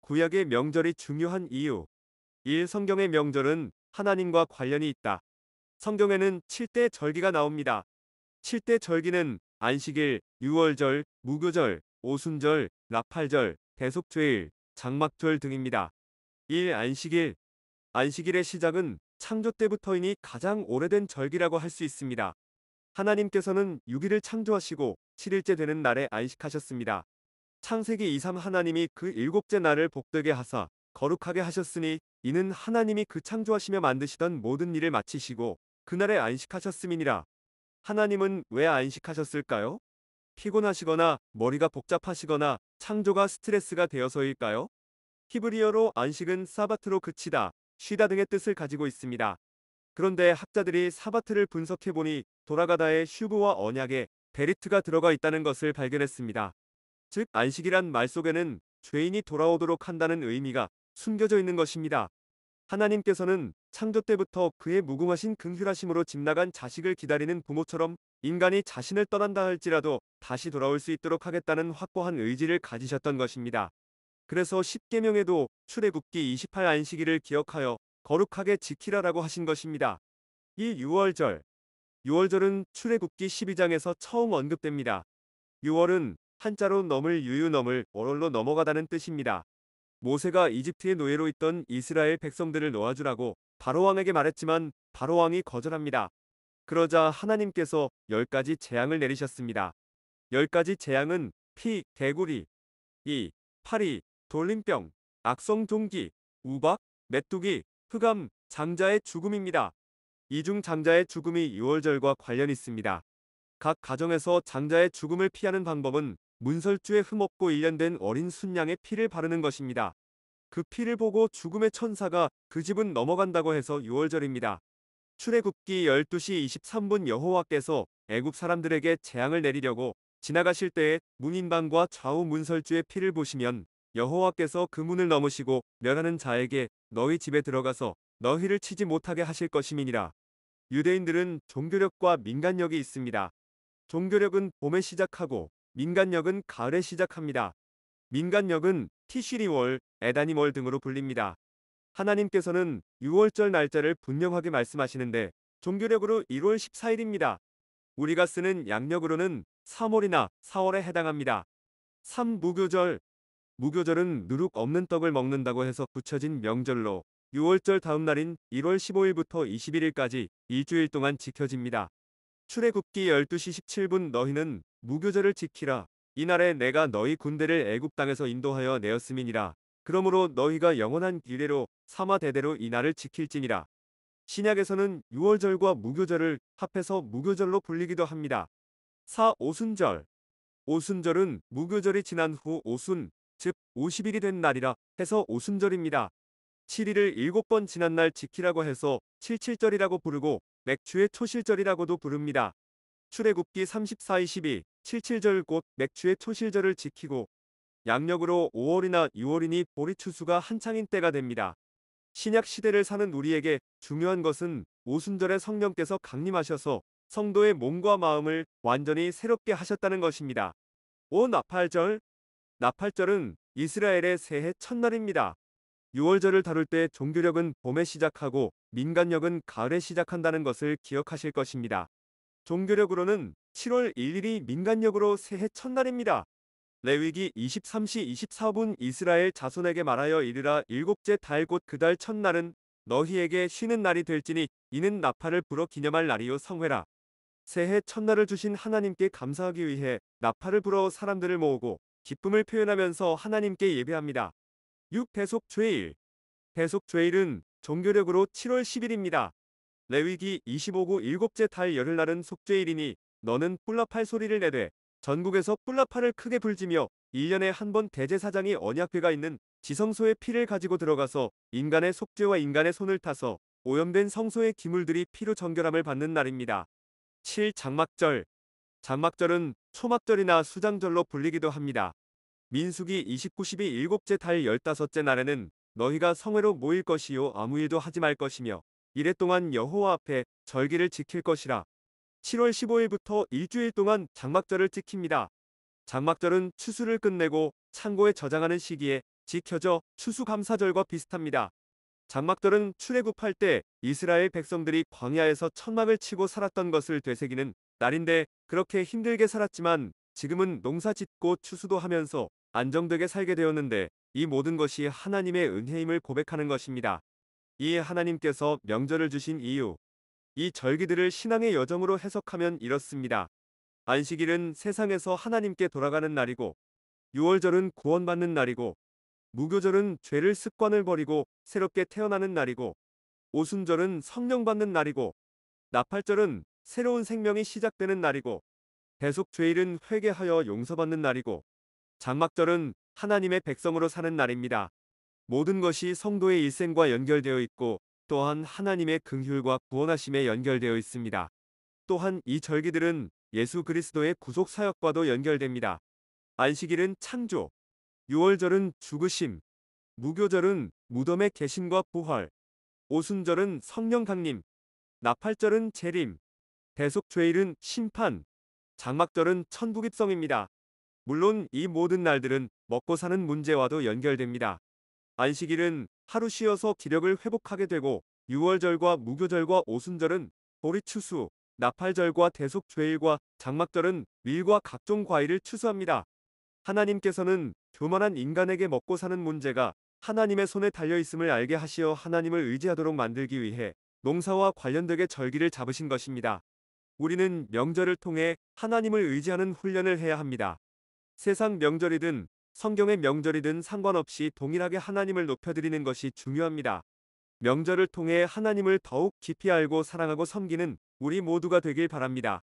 구약의 명절이 중요한 이유. 1. 성경의 명절은 하나님과 관련이 있다. 성경에는 7대 절기가 나옵니다. 7대 절기는 안식일, 유월절, 무교절, 오순절, 나팔절, 대속죄일, 장막절 등입니다. 1. 안식일. 안식일의 시작은 창조 때부터이니 가장 오래된 절기라고 할 수 있습니다. 하나님께서는 6일을 창조하시고 7일째 되는 날에 안식하셨습니다. 창세기 2, 3 하나님이 그 일곱째 날을 복되게 하사 거룩하게 하셨으니 이는 하나님이 그 창조하시며 만드시던 모든 일을 마치시고 그날에 안식하셨음이니라. 하나님은 왜 안식하셨을까요? 피곤하시거나 머리가 복잡하시거나 창조가 스트레스가 되어서일까요? 히브리어로 안식은 사바트로 그치다, 쉬다 등의 뜻을 가지고 있습니다. 그런데 학자들이 사바트를 분석해보니 돌아가다의 슈브와 언약에 베리트가 들어가 있다는 것을 발견했습니다. 즉 안식이란 말 속에는 죄인이 돌아오도록 한다는 의미가 숨겨져 있는 것입니다. 하나님께서는 창조 때부터 그의 무궁하신 긍휼하심으로 집 나간 자식을 기다리는 부모처럼 인간이 자신을 떠난다 할지라도 다시 돌아올 수 있도록 하겠다는 확고한 의지를 가지셨던 것입니다. 그래서 십계명에도 출애굽기 28 안식일을 기억하여 거룩하게 지키라라고 하신 것입니다. 이 유월절. 유월절은 출애굽기 12장에서 처음 언급됩니다. 유월은 한자로 넘을 유유 넘을 월월로 넘어가다는 뜻입니다. 모세가 이집트의 노예로 있던 이스라엘 백성들을 놓아주라고 바로왕에게 말했지만 바로왕이 거절합니다. 그러자 하나님께서 10가지 재앙을 내리셨습니다. 10가지 재앙은 피, 개구리, 이, 파리, 돌림병, 악성 종기, 우박, 메뚜기, 흑암, 장자의 죽음입니다. 이 중 장자의 죽음이 유월절과 관련이 있습니다. 각 가정에서 장자의 죽음을 피하는 방법은 문설주에 흠없고 일련된 어린 순양의 피를 바르는 것입니다. 그 피를 보고 죽음의 천사가 그 집은 넘어간다고 해서 유월절입니다. 출애굽기 12시 23분 여호와께서 애굽 사람들에게 재앙을 내리려고 지나가실 때에 문인방과 좌우 문설주의 피를 보시면 여호와께서 그 문을 넘으시고 멸하는 자에게 너희 집에 들어가서 너희를 치지 못하게 하실 것임이니라. 유대인들은 종교력과 민간력이 있습니다. 종교력은 봄에 시작하고 민간력은 가을에 시작합니다. 민간력은 티슈리월, 에다니월 등으로 불립니다. 하나님께서는 6월절 날짜를 분명하게 말씀하시는데 종교력으로 1월 14일입니다. 우리가 쓰는 양력으로는 3월이나 4월에 해당합니다. 3. 무교절. 무교절은 누룩 없는 떡을 먹는다고 해서 붙여진 명절로 6월절 다음 날인 1월 15일부터 21일까지 일주일 동안 지켜집니다. 출애굽기 12시 17분 너희는 무교절을 지키라. 이날에 내가 너희 군대를 애굽 땅에서 인도하여 내었음이니라. 그러므로 너희가 영원한 규례로 삼아 대대로 이 날을 지킬지니라. 신약에서는 유월절과 무교절을 합해서 무교절로 불리기도 합니다. 4. 오순절. 오순절은 무교절이 지난 후 오순, 즉 50일이 된 날이라 해서 오순절입니다. 7일을 7번 지난 날 지키라고 해서 칠칠절이라고 부르고 맥추의 초실절이라고도 부릅니다. 출애굽기 34-22 칠칠절 곧 맥추의 초실절을 지키고 양력으로 5월이나 6월이니 보리 추수가 한창인 때가 됩니다. 신약 시대를 사는 우리에게 중요한 것은 오순절에 성령께서 강림하셔서 성도의 몸과 마음을 완전히 새롭게 하셨다는 것입니다. 5. 나팔절. 나팔절은 이스라엘의 새해 첫날입니다. 6월절을 다룰 때 종교력은 봄에 시작하고 민간력은 가을에 시작한다는 것을 기억하실 것입니다. 종교력으로는 7월 1일이 민간력으로 새해 첫날입니다. 레위기 23시 24분 이스라엘 자손에게 말하여 이르라 일곱째 달 곧 그 달 첫날은 너희에게 쉬는 날이 될지니 이는 나팔을 불어 기념할 날이요 성회라. 새해 첫날을 주신 하나님께 감사하기 위해 나팔을 불어 사람들을 모으고 기쁨을 표현하면서 하나님께 예배합니다. 6. 대속죄일. 대속죄일은 종교력으로 7월 10일입니다. 레위기 25구 일곱째 달 열흘날은 속죄일이니 너는 뿔라팔 소리를 내되 전국에서 뿔라팔을 크게 불지며 1년에 한 번 대제사장이 언약궤가 있는 지성소의 피를 가지고 들어가서 인간의 속죄와 인간의 손을 타서 오염된 성소의 기물들이 피로 정결함을 받는 날입니다. 7. 장막절. 장막절은 초막절이나 수장절로 불리기도 합니다. 민수기 29, 12 일곱째 달 15째 날에는 너희가 성회로 모일 것이요 아무 일도 하지 말 것이며 이래 동안 여호와 앞에 절기를 지킬 것이라. 7월 15일부터 일주일 동안 장막절을 지킵니다. 장막절은 추수를 끝내고 창고에 저장하는 시기에 지켜져 추수감사절과 비슷합니다. 장막절은 출애굽할 때 이스라엘 백성들이 광야에서 천막을 치고 살았던 것을 되새기는 날인데, 그렇게 힘들게 살았지만 지금은 농사 짓고 추수도 하면서 안정되게 살게 되었는데, 이 모든 것이 하나님의 은혜임을 고백하는 것입니다. 이 하나님께서 명절을 주신 이유, 이 절기들을 신앙의 여정으로 해석하면 이렇습니다. 안식일은 세상에서 하나님께 돌아가는 날이고, 유월절은 구원받는 날이고, 무교절은 죄를 습관을 버리고 새롭게 태어나는 날이고, 오순절은 성령 받는 날이고, 나팔절은 새로운 생명이 시작되는 날이고, 대속죄일은 회개하여 용서받는 날이고, 장막절은 하나님의 백성으로 사는 날입니다. 모든 것이 성도의 일생과 연결되어 있고, 또한 하나님의 긍휼과 구원하심에 연결되어 있습니다. 또한 이 절기들은 예수 그리스도의 구속 사역과도 연결됩니다. 안식일은 창조, 유월절은 죽으심, 무교절은 무덤의 계심과 부활, 오순절은 성령 강림, 나팔절은 재림, 대속죄일은 심판, 장막절은 천국 입성입니다. 물론 이 모든 날들은 먹고 사는 문제와도 연결됩니다. 안식일은 하루 쉬어서 기력을 회복하게 되고, 유월절과 무교절과 오순절은 보리추수, 나팔절과 대속죄일과 장막절은 밀과 각종 과일을 추수합니다. 하나님께서는 교만한 인간에게 먹고 사는 문제가 하나님의 손에 달려 있음을 알게 하시어 하나님을 의지하도록 만들기 위해 농사와 관련되게 절기를 잡으신 것입니다. 우리는 명절을 통해 하나님을 의지하는 훈련을 해야 합니다. 세상 명절이든 성경의 명절이든 상관없이 동일하게 하나님을 높여드리는 것이 중요합니다. 명절을 통해 하나님을 더욱 깊이 알고 사랑하고 섬기는 우리 모두가 되길 바랍니다.